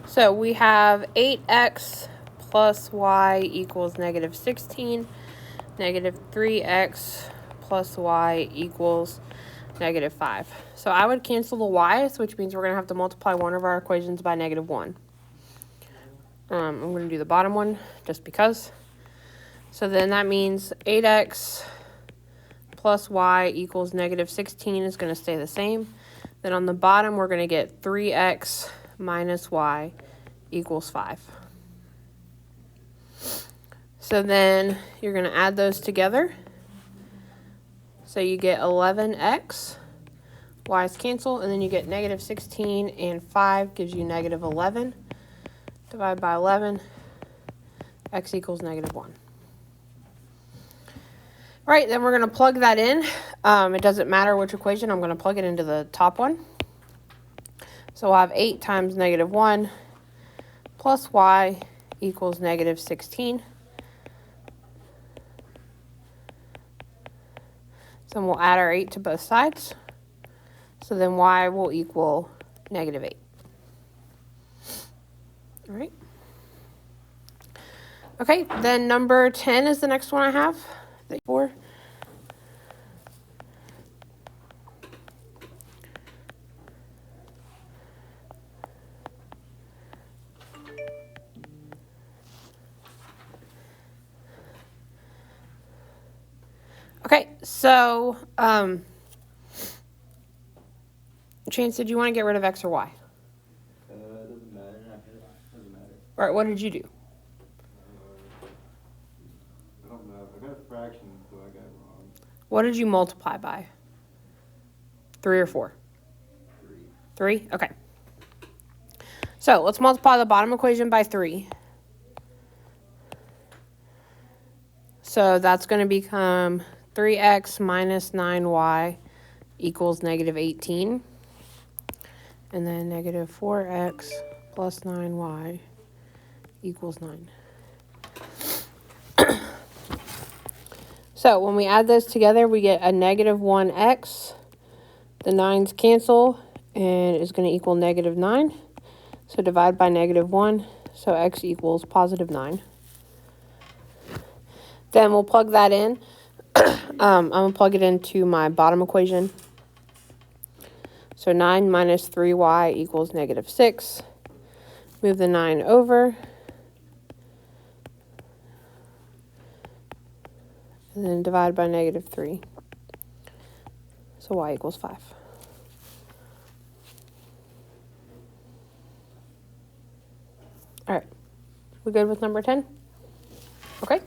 So we have 8x plus y equals negative 16. Negative 3x plus y equals negative 5. So I would cancel the y's, which means we're going to have to multiply one of our equations by negative 1. I'm going to do the bottom one just because. So then that means 8x plus y equals negative 16 is going to stay the same. Then on the bottom, we're going to get 3x minus y equals 5. So then you're going to add those together. So you get 11x, y's cancel, and then you get negative 16 and 5 gives you negative 11. Divide by 11, x equals negative 1. All right, then we're going to plug that in. It doesn't matter which equation. I'm going to plug it into the top one. So we'll have 8 times negative 1 plus y equals negative 16. So then we'll add our 8 to both sides. So then y will equal negative 8. All right. Okay, then number 10 is the next one I have. 4. Okay, so Chance, did you want to get rid of x or y? Doesn't matter. Doesn't matter. All right, what did you do? I don't know. I got a fraction, so I got it wrong. What did you multiply by? 3 or 4? 3. 3? Okay. So let's multiply the bottom equation by 3. So that's going to become 3x minus 9y equals negative 18. And then negative 4x plus 9y equals 9. So when we add those together, we get a negative 1x. The 9's cancel, and it's going to equal negative 9. So divide by negative 1, so x equals positive 9. Then we'll plug that in. I'm going to plug it into my bottom equation. So 9 minus 3y equals negative 6. Move the 9 over. And then divide by negative 3. So y equals 5. All right. We good with number 10? Okay.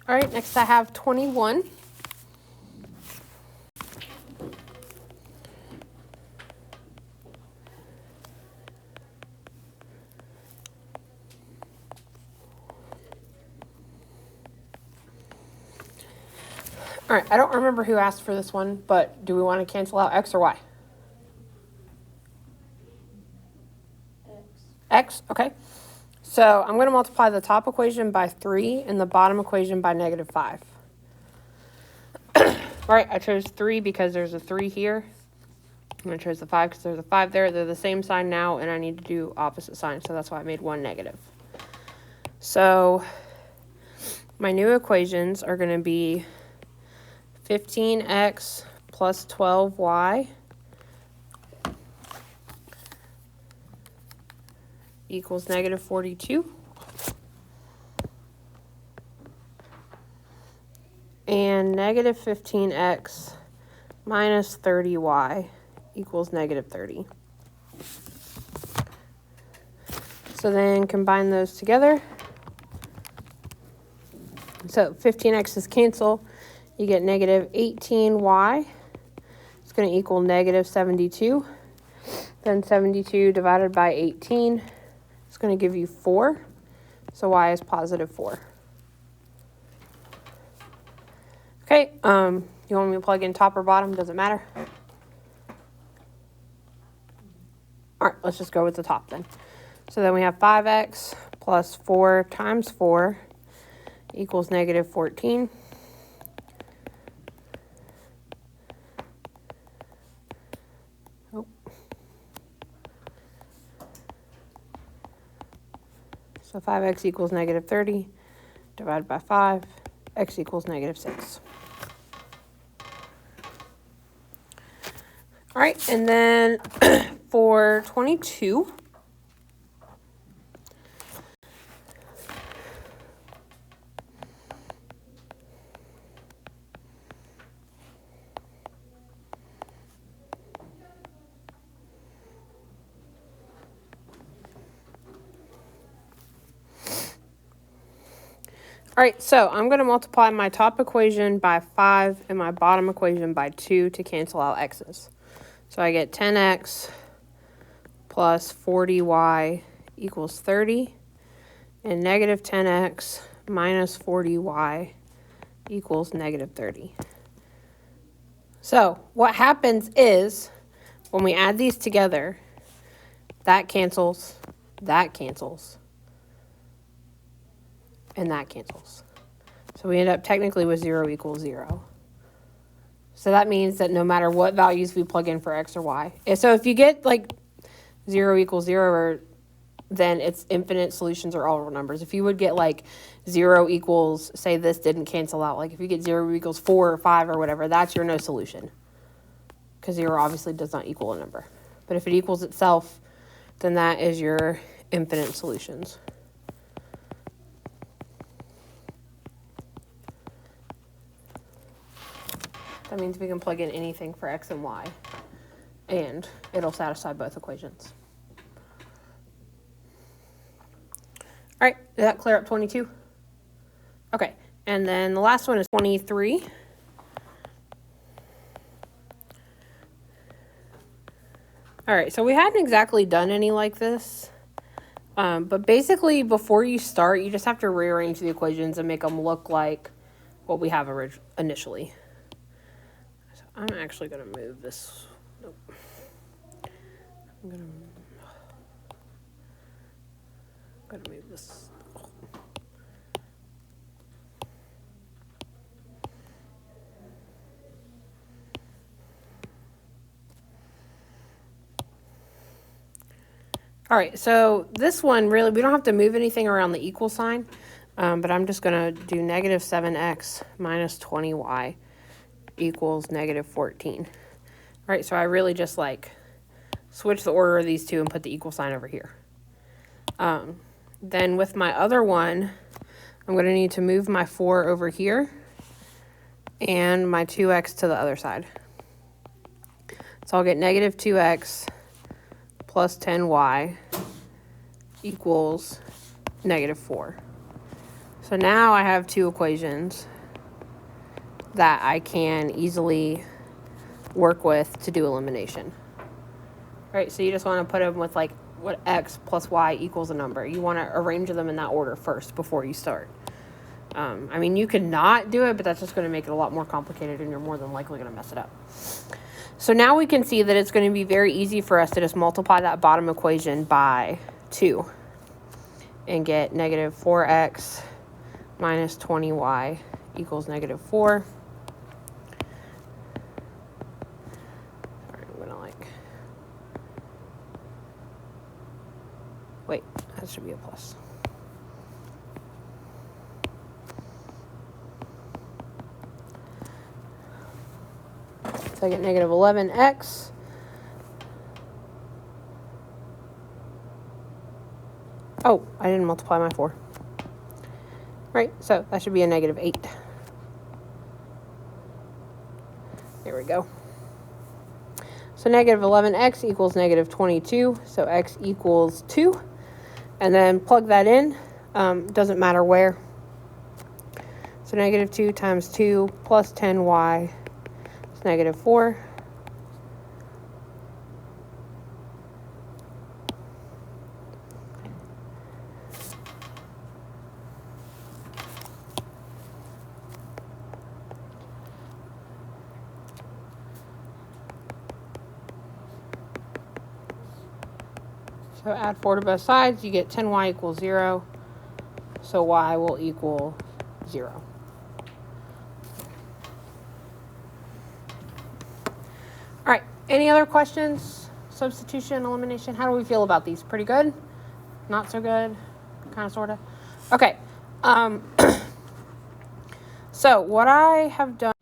All right, next I have 21. All right, I don't remember who asked for this one, but do we want to cancel out x or y? X, okay. So I'm going to multiply the top equation by 3 and the bottom equation by negative 5. All right, I chose 3 because there's a 3 here. I'm going to choose the 5 because there's a 5 there. They're the same sign now, and I need to do opposite signs, so that's why I made one negative. So my new equations are going to be 15x plus 12y equals negative 42. And negative 15x minus 30y equals negative 30. So then combine those together. So 15x's cancel. You get negative 18y. It's going to equal negative 72. Then 72 divided by 18 is going to give you 4. So y is positive 4. Okay, you want me to plug in top or bottom? Doesn't matter. All right, let's just go with the top then. So then we have 5x plus 4 times 4 equals negative 14. Oh, So 5x equals negative 30 divided by 5, x equals negative 6. All right, and then for 22, all right, so I'm going to multiply my top equation by 5 and my bottom equation by 2 to cancel out x's. So I get 10x plus 40y equals 30, and negative 10x minus 40y equals negative 30. So what happens is, when we add these together, that cancels, and that cancels. So we end up technically with 0 equals 0. So that means that no matter what values we plug in for x or y. So if you get like 0 equals 0, then it's infinite solutions are all real numbers. If you would get like 0 equals, say this didn't cancel out, like if you get 0 equals 4 or 5 or whatever, that's your no solution. Because 0 obviously does not equal a number. But if it equals itself, then that is your infinite solutions. That means we can plug in anything for x and y, and it'll satisfy both equations. All right, did that clear up 22? Okay, and then the last one is 23. All right, so we hadn't exactly done any like this, but basically before you start, you just have to rearrange the equations and make them look like what we have initially. So I'm actually going to move this. Nope. I'm going to move this. All right, so this one, really, we don't have to move anything around the equal sign, but I'm just going to do negative 7x minus 20y equals negative 14. All right, so I really just like switch the order of these two and put the equal sign over here. Then with my other one, I'm going to need to move my 4 over here and my 2x to the other side. So I'll get negative 2x plus 10y equals negative 4. So now I have two equations that I can easily work with to do elimination. Right, so you just want to put them with like what x plus y equals a number. You want to arrange them in that order first before you start. I mean, you could not do it, but that's just going to make it a lot more complicated, and you're more than likely going to mess it up. So now we can see that it's going to be very easy for us to just multiply that bottom equation by 2 and get negative 4x minus 20y equals negative 4. Sorry, I'm going to like... Wait, that should be a plus. So I get negative 11x oh, I didn't multiply my 4. Right, so that should be a negative 8. There we go. So negative 11x equals negative 22, so x equals 2. And then plug that in, doesn't matter where. So negative 2 times 2 plus 10y is negative 4. So add 4 to both sides, you get 10y equals 0. So y will equal 0. All right, any other questions? Substitution, elimination, how do we feel about these? Pretty good? Not so good? kind of, sort of. Okay. So what I have done